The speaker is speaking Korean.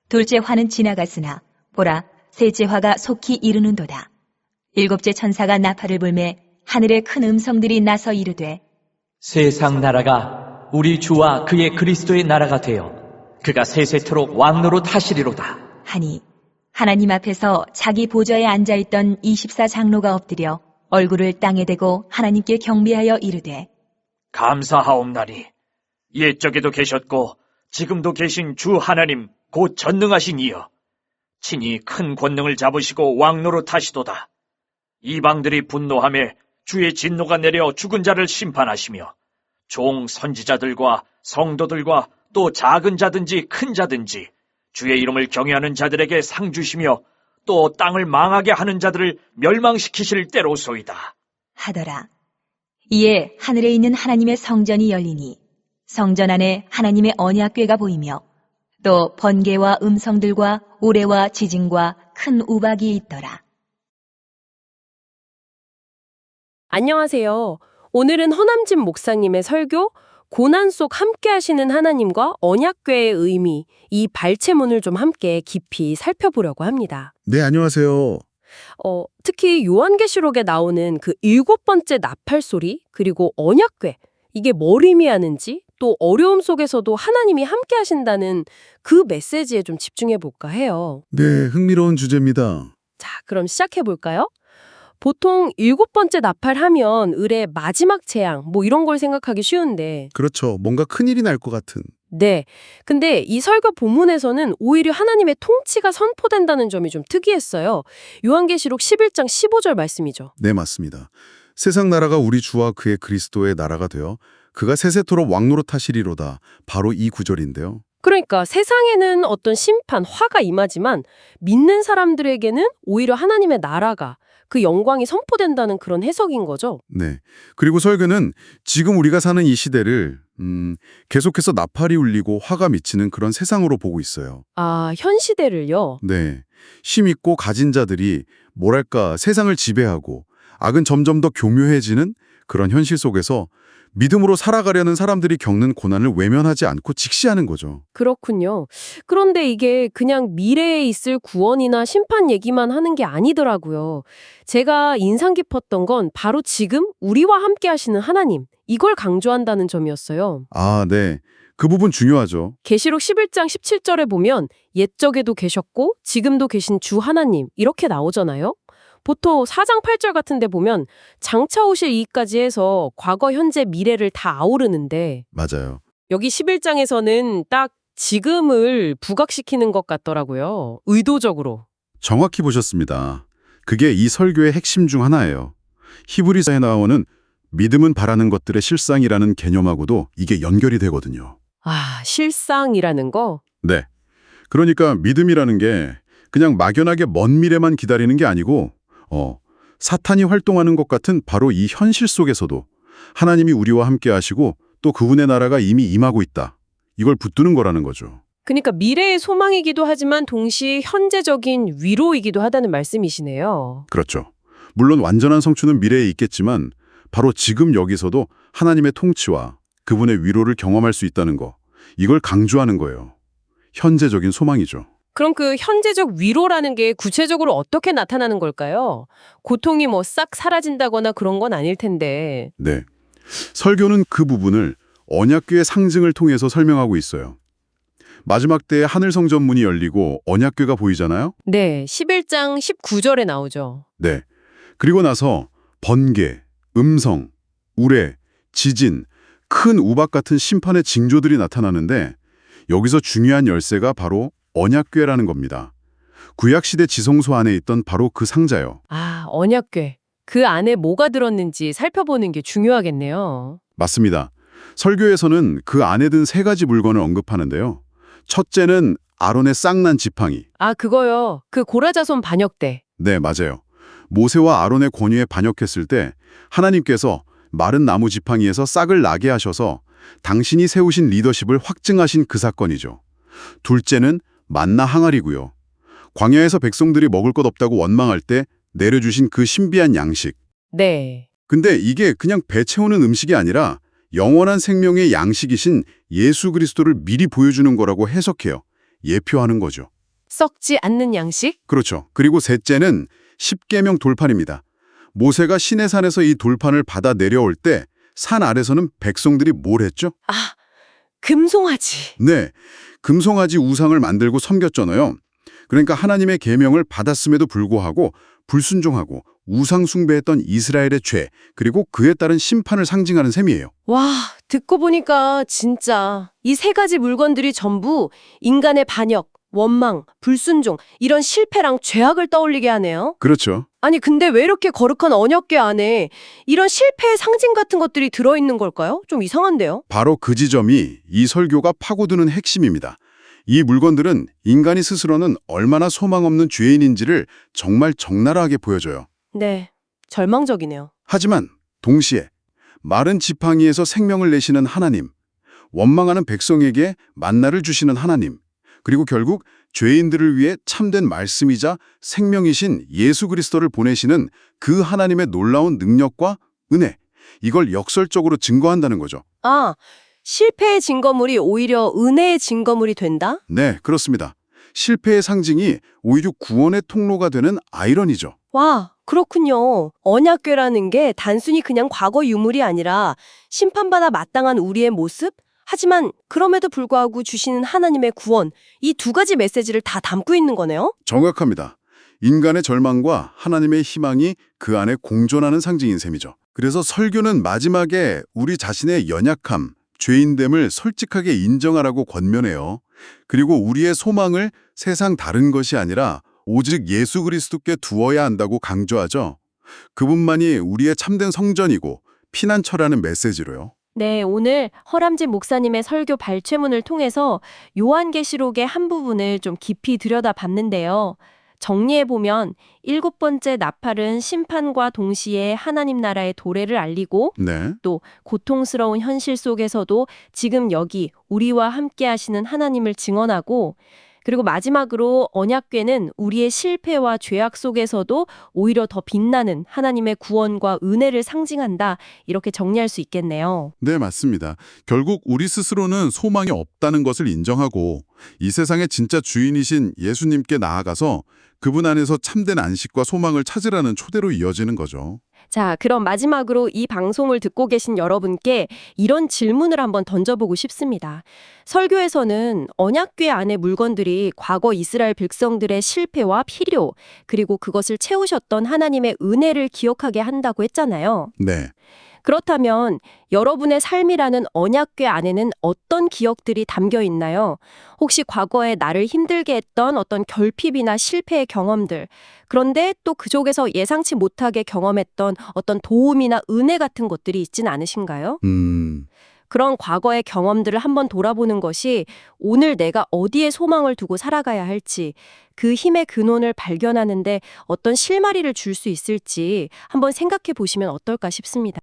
둘째 화는 지나갔으나 보라 셋째 화가 속히 이르는도다. 일곱째 천사가 나팔을 불매 하늘의 큰 음성들이 나서 이르되 세상 나라가 우리 주와 그의 그리스도의 나라가 되어 그가 세세토록 왕노릇 하시리로다 하니 하나님 앞에서 자기 보좌에 앉아있던 24장로가 엎드려 얼굴을 땅에 대고 하나님께 경배하여 이르되 감사하옵나니 옛적에도 계셨고 지금도 계신 주 하나님 곧 전능하신 이여 친히 큰 권능을 잡으시고 왕노릇 하시도다. 이방들이 분노하며 주의 진노가 내려 죽은 자를 심판하시며 종 선지자들과 성도들과 또 작은 자든지 큰 자든지 주의 이름을 경외하는 자들에게 상 주시며 또 땅을 망하게 하는 자들을 멸망시키실 때로소이다. 하더라. 이에 하늘에 있는 하나님의 성전이 열리니 성전 안에 하나님의 언약궤가 보이며 또 번개와 음성들과 우레와 지진과 큰 우박이 있더라. 안녕하세요. 오늘은 허남진 목사님의 설교 고난 속 함께 하시는 하나님과 언약궤의 의미, 이 발췌문을 좀 함께 깊이 살펴보려고 합니다. 네, 안녕하세요. 특히 요한계시록에 나오는 그 7번째 나팔 소리, 그리고 언약궤, 이게 뭘 의미하는지, 또 어려움 속에서도 하나님이 함께 하신다는 그 메시지에 좀 집중해 볼까 해요. 네, 흥미로운 주제입니다. 자, 그럼 시작해 볼까요? 보통 7번째 나팔 하면 을의 마지막 재앙, 뭐 이런 걸 생각하기 쉬운데. 그렇죠. 뭔가 큰일이 날 것 같은. 네. 근데 이 설교 본문에서는 오히려 하나님의 통치가 선포된다는 점이 좀 특이했어요. 요한계시록 11장 15절 말씀이죠. 네, 맞습니다. 세상 나라가 우리 주와 그의 그리스도의 나라가 되어 그가 세세토록 왕노릇 하시리로다. 바로 이 구절인데요. 그러니까 세상에는 어떤 심판, 화가 임하지만 믿는 사람들에게는 오히려 하나님의 나라가 그 영광이 선포된다는 그런 해석인 거죠. 네. 그리고 설교는 지금 우리가 사는 이 시대를 계속해서 나팔이 울리고 화가 미치는 그런 세상으로 보고 있어요. 아, 현 시대를요? 네. 힘 있고 가진 자들이 뭐랄까 세상을 지배하고 악은 점점 더 교묘해지는 그런 현실 속에서 믿음으로 살아가려는 사람들이 겪는 고난을 외면하지 않고 직시하는 거죠. 그렇군요. 그런데 이게 그냥 미래에 있을 구원이나 심판 얘기만 하는 게 아니더라고요. 제가 인상 깊었던 건 바로 지금 우리와 함께 하시는 하나님, 이걸 강조한다는 점이었어요. 아, 네. 그 부분 중요하죠. 계시록 11장 17절에 보면 옛적에도 계셨고 지금도 계신 주 하나님 이렇게 나오잖아요. 보통 4장 8절 같은 데 보면 장차 오실 이까지 해서 과거, 현재, 미래를 다 아우르는데 맞아요. 여기 11장에서는 딱 지금을 부각시키는 것 같더라고요. 의도적으로. 정확히 보셨습니다. 그게 이 설교의 핵심 중 하나예요. 히브리서에 나오는 믿음은 바라는 것들의 실상이라는 개념하고도 이게 연결이 되거든요. 아, 실상이라는 거? 네. 그러니까 믿음이라는 게 그냥 막연하게 먼 미래만 기다리는 게 아니고 사탄이 활동하는 것 같은 바로 이 현실 속에서도 하나님이 우리와 함께 하시고 또 그분의 나라가 이미 임하고 있다. 이걸 붙드는 거라는 거죠. 그러니까 미래의 소망이기도 하지만 동시에 현재적인 위로이기도 하다는 말씀이시네요. 그렇죠. 물론 완전한 성취는 미래에 있겠지만 바로 지금 여기서도 하나님의 통치와 그분의 위로를 경험할 수 있다는 거. 이걸 강조하는 거예요. 현재적인 소망이죠. 그럼 그 현재적 위로라는 게 구체적으로 어떻게 나타나는 걸까요? 고통이 뭐 싹 사라진다거나 그런 건 아닐 텐데. 네. 설교는 그 부분을 언약궤의 상징을 통해서 설명하고 있어요. 마지막 때에 하늘 성전 문이 열리고 언약궤가 보이잖아요? 네, 11장 19절에 나오죠. 네. 그리고 나서 번개, 음성, 우레, 지진, 큰 우박 같은 심판의 징조들이 나타나는데 여기서 중요한 열쇠가 바로 언약궤라는 겁니다. 구약시대 지성소 안에 있던 바로 그 상자요. 아, 언약궤. 그 안에 뭐가 들었는지 살펴보는 게 중요하겠네요. 맞습니다. 설교에서는 그 안에 든 세 가지 물건을 언급하는데요. 첫째는 아론의 쌍난 지팡이. 아, 그거요. 그 고라자손 반역대. 네, 맞아요. 모세와 아론의 권위에 반역했을 때 하나님께서 마른 나무 지팡이에서 싹을 나게 하셔서 당신이 세우신 리더십을 확증하신 그 사건이죠. 둘째는 만나 항아리고요. 광야에서 백성들이 먹을 것 없다고 원망할 때 내려주신 그 신비한 양식. 네. 근데 이게 그냥 배 채우는 음식이 아니라 영원한 생명의 양식이신 예수 그리스도를 미리 보여주는 거라고 해석해요. 예표하는 거죠. 썩지 않는 양식? 그렇죠. 그리고 셋째는 십계명 돌판입니다. 모세가 시내산에서 이 돌판을 받아 내려올 때 산 아래서는 백성들이 뭘 했죠? 아, 금송아지. 네, 금송아지 우상을 만들고 섬겼잖아요. 그러니까 하나님의 계명을 받았음에도 불구하고 불순종하고 우상 숭배했던 이스라엘의 죄, 그리고 그에 따른 심판을 상징하는 셈이에요. 와, 듣고 보니까 진짜 이 세 가지 물건들이 전부 인간의 반역, 원망, 불순종 이런 실패랑 죄악을 떠올리게 하네요. 그렇죠. 아니 근데 왜 이렇게 거룩한 언약궤 안에 이런 실패의 상징 같은 것들이 들어있는 걸까요? 좀 이상한데요? 바로 그 지점이 이 설교가 파고드는 핵심입니다. 이 물건들은 인간이 스스로는 얼마나 소망 없는 죄인인지를 정말 적나라하게 보여줘요. 네, 절망적이네요. 하지만 동시에 마른 지팡이에서 생명을 내시는 하나님, 원망하는 백성에게 만나를 주시는 하나님, 그리고 결국 죄인들을 위해 참된 말씀이자 생명이신 예수 그리스도를 보내시는 그 하나님의 놀라운 능력과 은혜, 이걸 역설적으로 증거한다는 거죠. 아, 실패의 증거물이 오히려 은혜의 증거물이 된다? 네, 그렇습니다. 실패의 상징이 오히려 구원의 통로가 되는 아이러니죠. 와, 그렇군요. 언약궤라는 게 단순히 그냥 과거 유물이 아니라 심판받아 마땅한 우리의 모습? 하지만 그럼에도 불구하고 주시는 하나님의 구원, 이 두 가지 메시지를 다 담고 있는 거네요? 정확합니다. 인간의 절망과 하나님의 희망이 그 안에 공존하는 상징인 셈이죠. 그래서 설교는 마지막에 우리 자신의 연약함, 죄인됨을 솔직하게 인정하라고 권면해요. 그리고 우리의 소망을 세상 다른 것이 아니라 오직 예수 그리스도께 두어야 한다고 강조하죠. 그분만이 우리의 참된 성전이고 피난처라는 메시지로요. 네, 오늘 허람진 목사님의 설교 발췌문을 통해서 요한계시록의 한 부분을 좀 깊이 들여다봤는데요. 정리해보면 7번째 나팔은 심판과 동시에 하나님 나라의 도래를 알리고 네. 또 고통스러운 현실 속에서도 지금 여기 우리와 함께 하시는 하나님을 증언하고 그리고 마지막으로 언약궤는 우리의 실패와 죄악 속에서도 오히려 더 빛나는 하나님의 구원과 은혜를 상징한다. 이렇게 정리할 수 있겠네요. 네, 맞습니다. 결국 우리 스스로는 소망이 없다는 것을 인정하고 이 세상의 진짜 주인이신 예수님께 나아가서 그분 안에서 참된 안식과 소망을 찾으라는 초대로 이어지는 거죠. 자, 그럼 마지막으로 이 방송을 듣고 계신 여러분께 이런 질문을 한번 던져보고 싶습니다. 설교에서는 언약궤 안의 물건들이 과거 이스라엘 백성들의 실패와 필요, 그리고 그것을 채우셨던 하나님의 은혜를 기억하게 한다고 했잖아요. 네. 그렇다면 여러분의 삶이라는 언약궤 안에는 어떤 기억들이 담겨 있나요? 혹시 과거에 나를 힘들게 했던 어떤 결핍이나 실패의 경험들, 그런데 또 그 속에서 예상치 못하게 경험했던 어떤 도움이나 은혜 같은 것들이 있진 않으신가요? 그런 과거의 경험들을 한번 돌아보는 것이 오늘 내가 어디에 소망을 두고 살아가야 할지, 그 힘의 근원을 발견하는데 어떤 실마리를 줄 수 있을지 한번 생각해 보시면 어떨까 싶습니다.